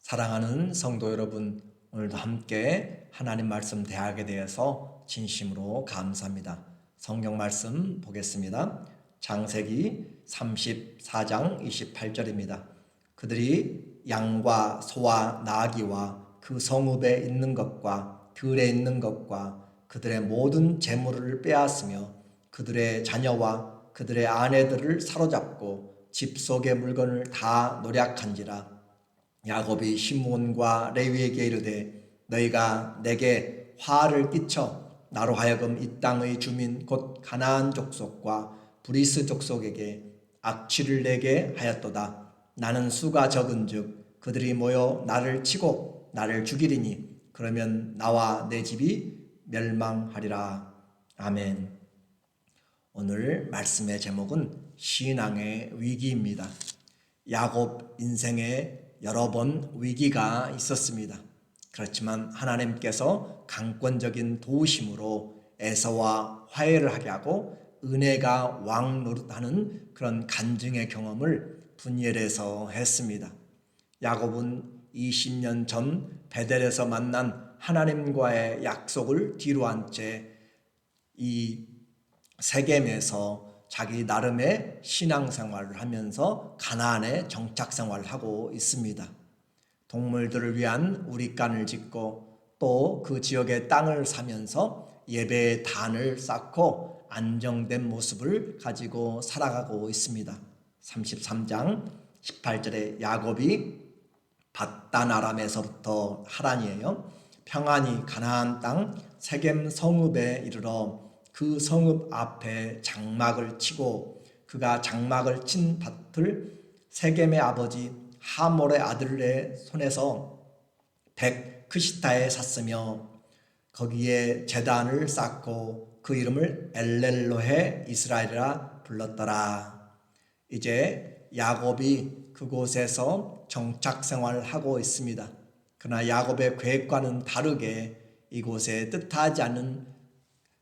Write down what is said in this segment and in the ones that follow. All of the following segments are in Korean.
사랑하는 성도 여러분, 오늘도 함께 하나님 말씀 대하게 되어서 진심으로 감사합니다. 성경 말씀 보겠습니다. 창세기 34장 28절입니다. 그들이 양과 소와 나귀와 그 성읍에 있는 것과 들에 있는 것과 그들의 모든 재물을 빼앗으며 그들의 자녀와 그들의 아내들을 사로잡고 집 속의 물건을 다 노략한지라. 야곱이 시므온과 레위에게 이르되 너희가 내게 화를 끼쳐 나로 하여금 이 땅의 주민 곧 가나안 족속과 브리스 족속에게 악취를 내게 하였도다. 나는 수가 적은즉 그들이 모여 나를 치고 나를 죽이리니 그러면 나와 내 집이 멸망하리라. 아멘. 오늘 말씀의 제목은 신앙의 위기입니다. 야곱 인생에 여러 번 위기가 있었습니다. 그렇지만 하나님께서 강권적인 도우심으로 에서와 화해를 하게 하고 은혜가 왕 노릇하는 그런 간증의 경험을 분열해서 했습니다. 야곱은 20년 전 베델에서 만난 하나님과의 약속을 뒤로 한 채 이 세겜에서 자기 나름의 신앙생활을 하면서 가나안에 정착생활을 하고 있습니다. 동물들을 위한 우릿간을 짓고 또 그 지역의 땅을 사면서 예배의 단을 쌓고 안정된 모습을 가지고 살아가고 있습니다. 33장 18절에 야곱이 밧단 아람에서부터 하란이에요. 평안히 가나안 땅 세겜 성읍에 이르러 그 성읍 앞에 장막을 치고 그가 장막을 친 밭을 세겜의 아버지 하몰의 아들의 손에서 백 크시타에 샀으며 거기에 제단을 쌓고 그 이름을 엘렐로헤 이스라엘이라 불렀더라. 이제 야곱이 그곳에서 정착 생활을 하고 있습니다. 그러나 야곱의 계획과는 다르게 이곳에 뜻하지 않은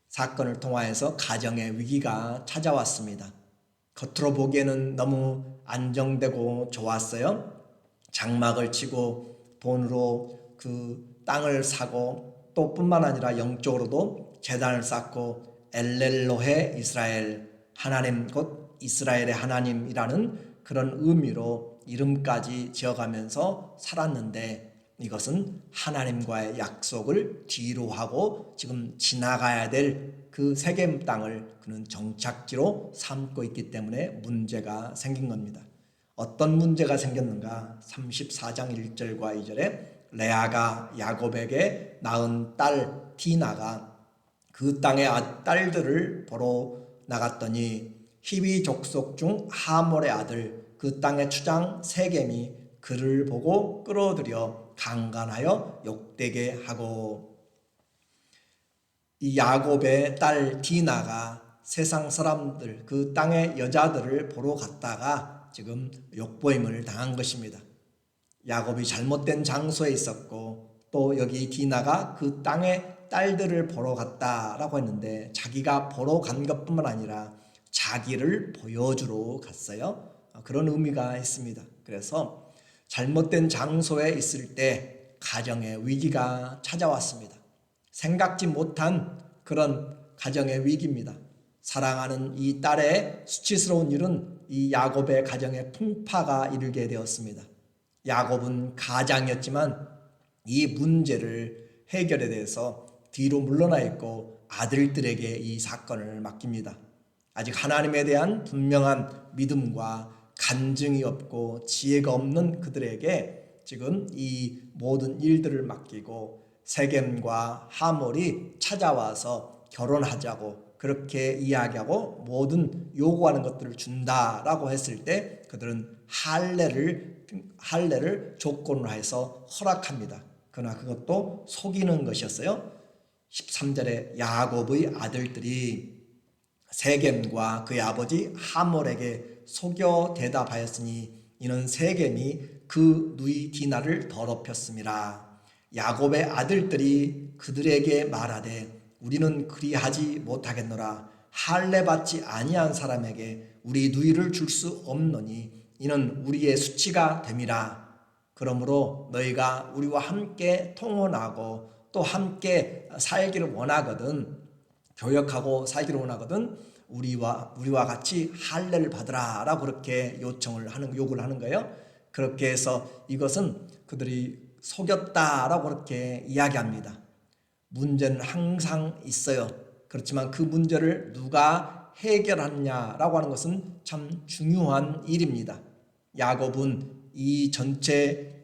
사건을 통하여서 가정의 위기가 찾아왔습니다. 겉으로 보기에는 너무 안정되고 좋았어요. 장막을 치고 돈으로 그 땅을 사고 또 뿐만 아니라 영적으로도 제단을 쌓고 엘렐로헤 이스라엘, 하나님 곧 이스라엘의 하나님이라는 그런 의미로 이름까지 지어가면서 살았는데 이것은 하나님과의 약속을 뒤로 하고 지금 지나가야 될 그 세겜 땅을 그는 정착지로 삼고 있기 때문에 문제가 생긴 겁니다. 어떤 문제가 생겼는가? 34장 1절과 2절에 레아가 야곱에게 낳은 딸 디나가 그 땅의 딸들을 보러 나갔더니 히위 족속 중 하몰의 아들 그 땅의 추장 세겜이 그를 보고 끌어들여 강간하여 욕되게 하고, 이 야곱의 딸 디나가 세상 사람들 그 땅의 여자들을 보러 갔다가 지금 욕보임을 당한 것입니다. 야곱이 잘못된 장소에 있었고 또 여기 디나가 그 땅의 딸들을 보러 갔다라고 했는데 자기가 보러 간 것뿐만 아니라 자기를 보여주러 갔어요. 그런 의미가 있습니다. 그래서 잘못된 장소에 있을 때 가정의 위기가 찾아왔습니다. 생각지 못한 그런 가정의 위기입니다. 사랑하는 이 딸의 수치스러운 일은 이 야곱의 가정에 풍파가 이르게 되었습니다. 야곱은 가장이었지만 이 문제를 해결에 대해서 뒤로 물러나 있고 아들들에게 이 사건을 맡깁니다. 아직 하나님에 대한 분명한 믿음과 간증이 없고 지혜가 없는 그들에게 지금 이 모든 일들을 맡기고 세겜과 하몰이 찾아와서 결혼하자고 그렇게 이야기하고 모든 요구하는 것들을 준다라고 했을 때 그들은 할례를 조건으로 해서 허락합니다. 그러나 그것도 속이는 것이었어요. 13절에 야곱의 아들들이 세겜과 그의 아버지 하몰에게 속여 대답하였으니 이는 세겜이 그 누이 디나를 더럽혔음이라. 야곱의 아들들이 그들에게 말하되 우리는 그리하지 못하겠노라. 할례 받지 아니한 사람에게 우리 누이를 줄 수 없노니 이는 우리의 수치가 됨이라. 그러므로 너희가 우리와 함께 통혼하고 또 함께 살기를 원하거든, 교역하고 살기를 원하거든 우리와 같이 할례를 받으라라고 그렇게 요구를 하는 거예요. 그렇게 해서 이것은 그들이 속였다라고 그렇게 이야기합니다. 문제는 항상 있어요. 그렇지만 그 문제를 누가 해결하느냐라고 하는 것은 참 중요한 일입니다. 야곱은 이 전체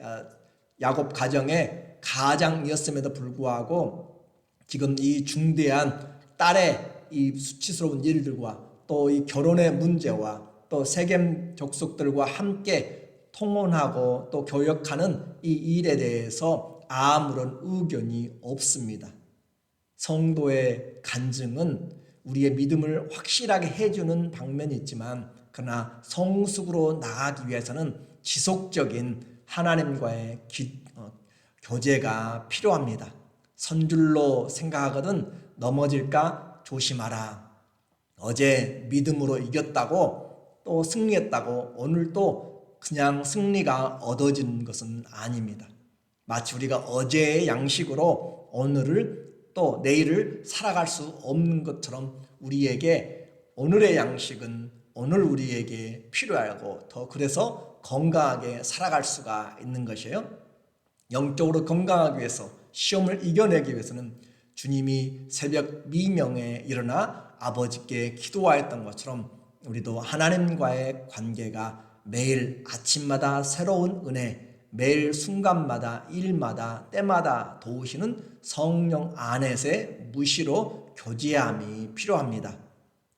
야곱 가정의 가장이었음에도 불구하고 지금 이 중대한 딸의 이 수치스러운 일들과 또 이 결혼의 문제와 또 세겜 족속들과 함께 통혼하고 또 교역하는 이 일에 대해서 아무런 의견이 없습니다. 성도의 간증은 우리의 믿음을 확실하게 해주는 방면이 있지만, 그러나 성숙으로 나아가기 위해서는 지속적인 하나님과의 교제가 필요합니다. 선줄로 생각하거든 넘어질까 조심하라. 어제 믿음으로 이겼다고 또 승리했다고 오늘 또 그냥 승리가 얻어지는 것은 아닙니다. 마치 우리가 어제의 양식으로 오늘을 또 내일을 살아갈 수 없는 것처럼 우리에게 오늘의 양식은 오늘 우리에게 필요하고 더 그래서 건강하게 살아갈 수가 있는 것이에요. 영적으로 건강하기 위해서, 시험을 이겨내기 위해서는 주님이 새벽 미명에 일어나 아버지께 기도하였던 것처럼 우리도 하나님과의 관계가 매일 아침마다 새로운 은혜, 매일 순간마다 일마다 때마다 도우시는 성령 안에서의 무시로 교제함이 필요합니다.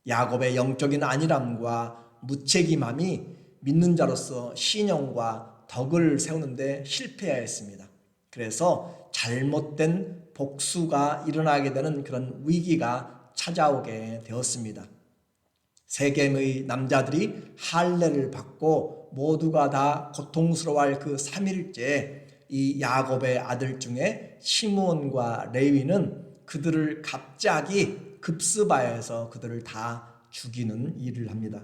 야곱의 영적인 안일함과 무책임함이 믿는 자로서 신용과 덕을 세우는데 실패하였습니다. 그래서 잘못된 복수가 일어나게 되는 그런 위기가 찾아오게 되었습니다. 세겜의 남자들이 할례를 받고 모두가 다 고통스러워할 그 3일째 이 야곱의 아들 중에 시므온과 레위는 그들을 갑자기 급습하여서 그들을 다 죽이는 일을 합니다.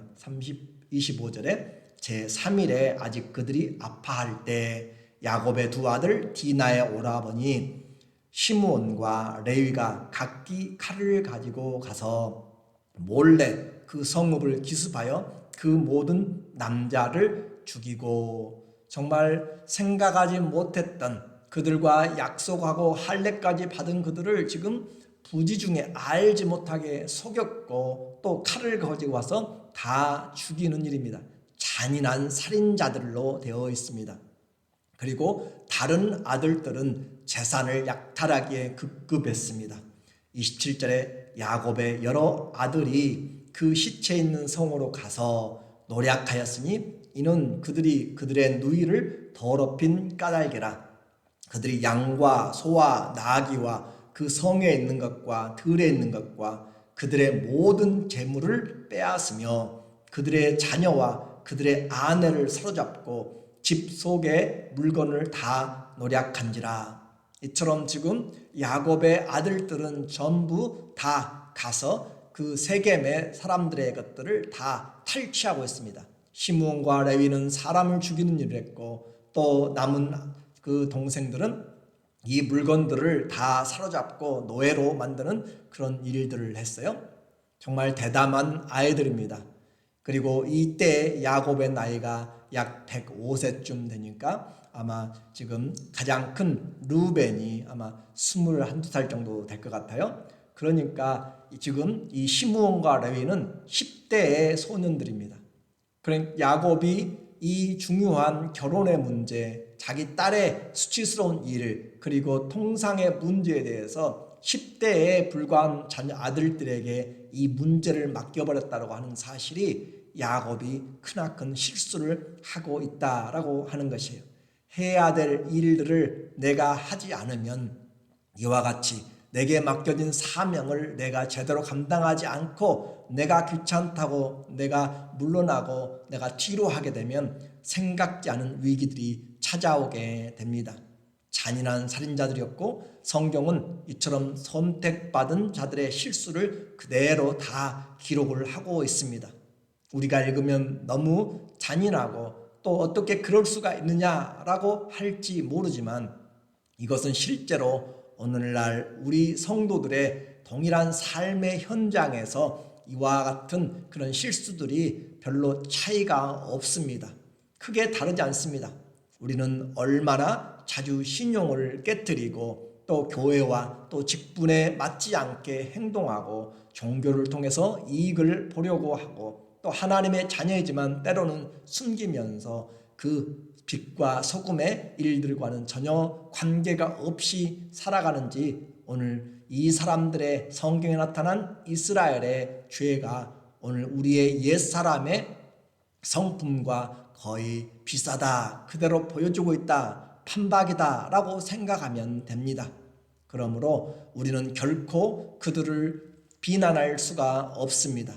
25절에 제3일에 아직 그들이 아파할 때 야곱의 두 아들 디나의 오라버니 시므온과 레위가 각기 칼을 가지고 가서 몰래 그 성읍을 기습하여 그 모든 남자를 죽이고, 정말 생각하지 못했던 그들과 약속하고 할례까지 받은 그들을 지금 부지중에 알지 못하게 속였고 또 칼을 가지고 와서 다 죽이는 일입니다. 잔인한 살인자들로 되어 있습니다. 그리고 다른 아들들은 재산을 약탈하기에 급급했습니다. 27절에 야곱의 여러 아들이 그 시체 있는 성으로 가서 노략하였으니 이는 그들이 그들의 누이를 더럽힌 까닭이라. 그들이 양과 소와 나귀와 그 성에 있는 것과 들에 있는 것과 그들의 모든 재물을 빼앗으며 그들의 자녀와 그들의 아내를 사로잡고 집 속의 물건을 다 노략한지라. 이처럼 지금 야곱의 아들들은 전부 다 가서 그 세겜의 사람들의 것들을 다 탈취하고 있습니다. 시므온과 레위는 사람을 죽이는 일을 했고 또 남은 그 동생들은 이 물건들을 다 사로잡고 노예로 만드는 그런 일들을 했어요. 정말 대담한 아이들입니다. 그리고 이때 야곱의 나이가 약 105세쯤 되니까 아마 지금 가장 큰 루벤이 아마 21~22살 정도 될 것 같아요. 그러니까 지금 이 시므온과 레위는 10대의 소년들입니다. 그러니까 야곱이 이 중요한 결혼의 문제, 자기 딸의 수치스러운 일, 그리고 통상의 문제에 대해서 10대에 불과한 아들들에게 이 문제를 맡겨버렸다고 하는 사실이 야곱이 크나큰 실수를 하고 있다라고 하는 것이에요. 해야 될 일들을 내가 하지 않으면 이와 같이 내게 맡겨진 사명을 내가 제대로 감당하지 않고 내가 귀찮다고 내가 물러나고 내가 뒤로 하게 되면 생각지 않은 위기들이 찾아오게 됩니다. 잔인한 살인자들이었고 성경은 이처럼 선택받은 자들의 실수를 그대로 다 기록을 하고 있습니다. 우리가 읽으면 너무 잔인하고 또 어떻게 그럴 수가 있느냐라고 할지 모르지만 이것은 실제로 오늘날 우리 성도들의 동일한 삶의 현장에서 이와 같은 그런 실수들이 별로 차이가 없습니다. 크게 다르지 않습니다. 우리는 얼마나 자주 신용을 깨뜨리고 또 교회와 또 직분에 맞지 않게 행동하고 종교를 통해서 이익을 보려고 하고 또 하나님의 자녀이지만 때로는 숨기면서 그 빛과 소금의 일들과는 전혀 관계가 없이 살아가는지 오늘 이 사람들의 성경에 나타난 이스라엘의 죄가 오늘 우리의 옛사람의 성품과 거의 비슷하다, 그대로 보여주고 있다, 판박이다 라고 생각하면 됩니다. 그러므로 우리는 결코 그들을 비난할 수가 없습니다.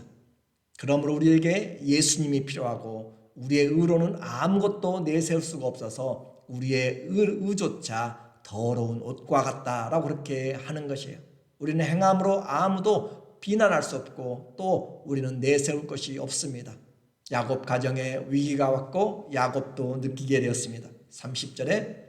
그러므로 우리에게 예수님이 필요하고 우리의 의로는 아무것도 내세울 수가 없어서 우리의 의조차 더러운 옷과 같다라고 그렇게 하는 것이에요. 우리는 행함으로 아무도 비난할 수 없고 또 우리는 내세울 것이 없습니다. 야곱 가정에 위기가 왔고 야곱도 느끼게 되었습니다. 30절에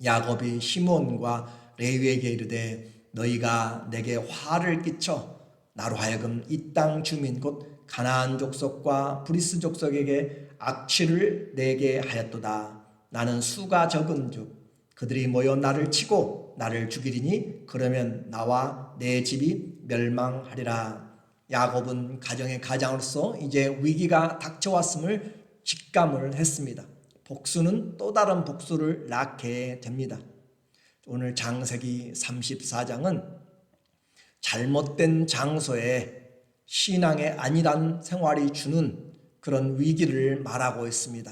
야곱이 시몬과 레위에게 이르되 너희가 내게 화를 끼쳐 나로 하여금 이 땅 주민 곧 가나안 족속과 브리스 족속에게 악취를 내게 하였도다. 나는 수가 적은즉 그들이 모여 나를 치고 나를 죽이리니 그러면 나와 내 집이 멸망하리라. 야곱은 가정의 가장으로서 이제 위기가 닥쳐왔음을 직감을 했습니다. 복수는 또 다른 복수를 낳게 됩니다. 오늘 창세기 34장은 잘못된 장소에 신앙의 안일한 생활이 주는 그런 위기를 말하고 있습니다.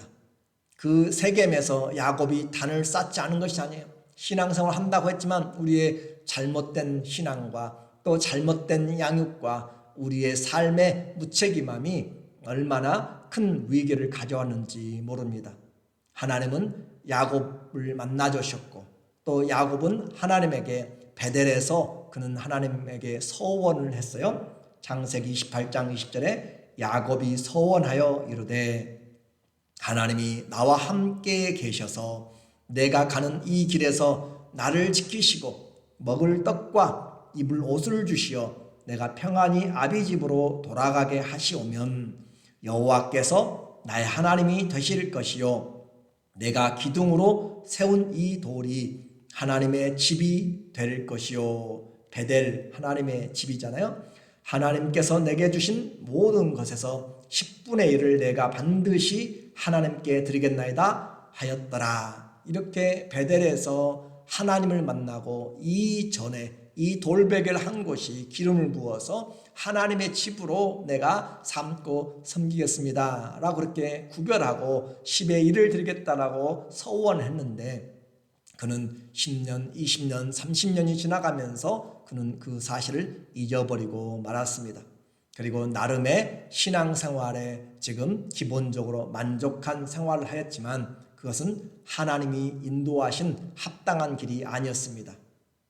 그 세겜에서 야곱이 단을 쌓지 않은 것이 아니에요. 신앙생활 한다고 했지만 우리의 잘못된 신앙과 또 잘못된 양육과 우리의 삶의 무책임함이 얼마나 큰 위기를 가져왔는지 모릅니다. 하나님은 야곱을 만나 주셨고 또 야곱은 하나님에게 베델에서 그는 하나님에게 서원을 했어요. 창세기 28장 20절에 야곱이 서원하여 이르되 하나님이 나와 함께 계셔서 내가 가는 이 길에서 나를 지키시고 먹을 떡과 입을 옷을 주시어 내가 평안히 아비 집으로 돌아가게 하시오면 여호와께서 나의 하나님이 되실 것이요 내가 기둥으로 세운 이 돌이 하나님의 집이 될 것이요. 베델 하나님의 집이잖아요. 하나님께서 내게 주신 모든 것에서 10분의 1을 내가 반드시 하나님께 드리겠나이다 하였더라. 이렇게 베델에서 하나님을 만나고 이전에 이 돌베개를 한 곳이 기름을 부어서 하나님의 집으로 내가 삼고 섬기겠습니다 라고 그렇게 구별하고 10의 1을 드리겠다라고 서원했는데 그는 10년, 20년, 30년이 지나가면서 그는 그 사실을 잊어버리고 말았습니다. 그리고 나름의 신앙생활에 지금 기본적으로 만족한 생활을 하였지만 그것은 하나님이 인도하신 합당한 길이 아니었습니다.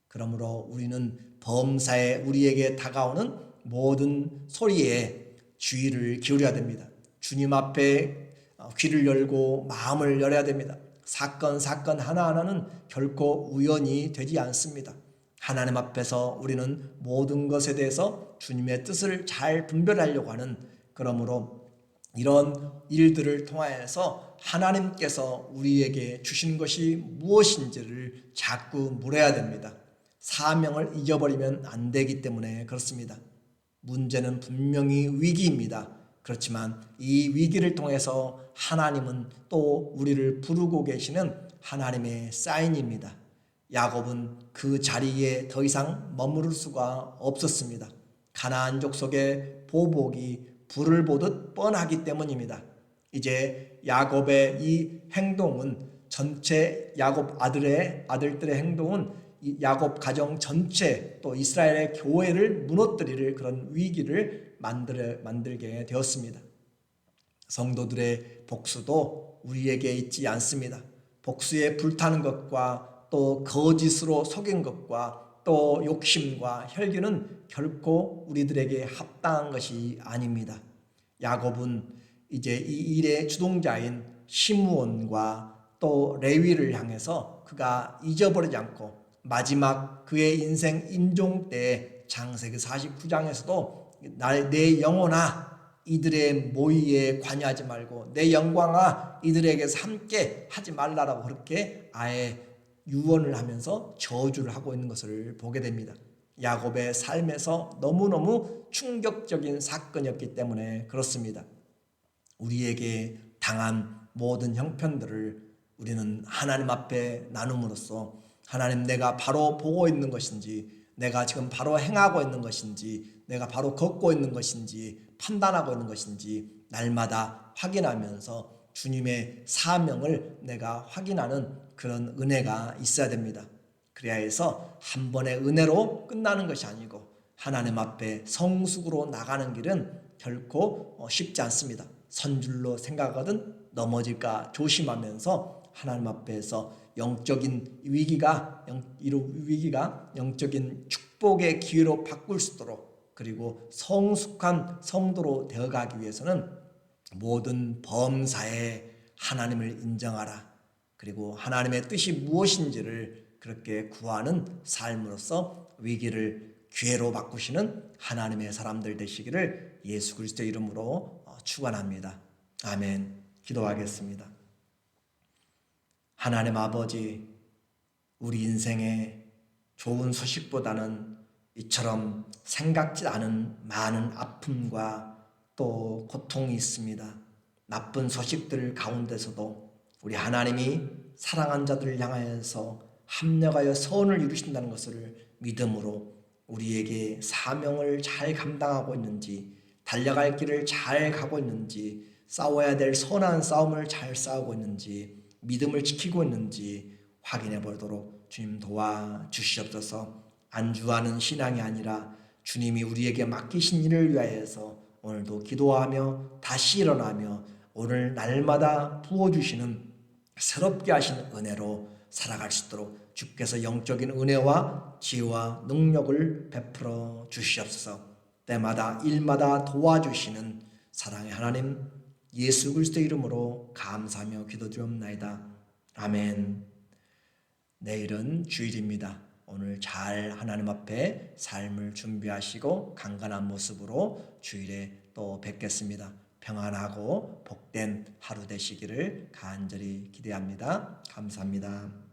그러므로 우리는 범사에 우리에게 다가오는 모든 소리에 주의를 기울여야 됩니다. 주님 앞에 귀를 열고 마음을 열어야 됩니다. 사건 하나하나는 결코 우연이 되지 않습니다. 하나님 앞에서 우리는 모든 것에 대해서 주님의 뜻을 잘 분별하려고 하는, 그러므로 이런 일들을 통하여서 하나님께서 우리에게 주신 것이 무엇인지를 자꾸 물어야 됩니다. 사명을 잊어버리면 안 되기 때문에 그렇습니다. 문제는 분명히 위기입니다. 그렇지만 이 위기를 통해서 하나님은 또 우리를 부르고 계시는 하나님의 사인입니다. 야곱은 그 자리에 더 이상 머무를 수가 없었습니다. 가나안 족속의 보복이 불을 보듯 뻔하기 때문입니다. 이제 야곱의 이 행동은 전체 야곱 아들들의 행동은 야곱 가정 전체 또 이스라엘의 교회를 무너뜨릴 그런 위기를 만들게 되었습니다. 성도들의 복수도 우리에게 있지 않습니다. 복수에 불타는 것과 또 거짓으로 속인 것과 또 욕심과 혈기는 결코 우리들에게 합당한 것이 아닙니다. 야곱은 이제 이 일의 주동자인 시므온과 또 레위를 향해서 그가 잊어버리지 않고 마지막 그의 인생 임종 때 창세기 49장에서도 내 영혼아 이들의 모의에 관여하지 말고 내 영광아 이들에게서 함께 하지 말라라고 그렇게 아예 유언을 하면서 저주를 하고 있는 것을 보게 됩니다. 야곱의 삶에서 너무너무 충격적인 사건이었기 때문에 그렇습니다. 우리에게 당한 모든 형편들을 우리는 하나님 앞에 나눔으로써 하나님 내가 바로 보고 있는 것인지 내가 지금 바로 행하고 있는 것인지 내가 바로 걷고 있는 것인지 판단하고 있는 것인지 날마다 확인하면서 주님의 사명을 내가 확인하는 그런 은혜가 있어야 됩니다. 그래야 해서 한 번의 은혜로 끝나는 것이 아니고 하나님 앞에 성숙으로 나가는 길은 결코 쉽지 않습니다. 선줄로 생각하거든 넘어질까 조심하면서 하나님 앞에서 영적인 위기가 영적인 축복의 기회로 바꿀 수 있도록 그리고 성숙한 성도로 되어가기 위해서는 모든 범사에 하나님을 인정하라. 그리고 하나님의 뜻이 무엇인지를 그렇게 구하는 삶으로서 위기를 기회로 바꾸시는 하나님의 사람들 되시기를 예수 그리스도의 이름으로 축원합니다. 아멘. 기도하겠습니다. 하나님 아버지, 우리 인생에 좋은 소식보다는 이처럼 생각지 않은 많은 아픔과 또 고통이 있습니다. 나쁜 소식들 가운데서도 우리 하나님이 사랑한 자들을 향하여서 합력하여 선을 이루신다는 것을 믿음으로 우리에게 사명을 잘 감당하고 있는지 달려갈 길을 잘 가고 있는지 싸워야 될 선한 싸움을 잘 싸우고 있는지 믿음을 지키고 있는지 확인해 보도록 주님 도와주시옵소서. 안주하는 신앙이 아니라 주님이 우리에게 맡기신 일을 위하여서 오늘도 기도하며 다시 일어나며 오늘 날마다 부어주시는 새롭게 하신 은혜로 살아갈 수 있도록 주께서 영적인 은혜와 지혜와 능력을 베풀어 주시옵소서. 때마다 일마다 도와주시는 사랑의 하나님 예수 그리스도의 이름으로 감사하며 기도드리옵나이다. 아멘. 내일은 주일입니다. 오늘 잘 하나님 앞에 삶을 준비하시고 강건한 모습으로 주일에 또 뵙겠습니다. 평안하고 복된 하루 되시기를 간절히 기대합니다. 감사합니다.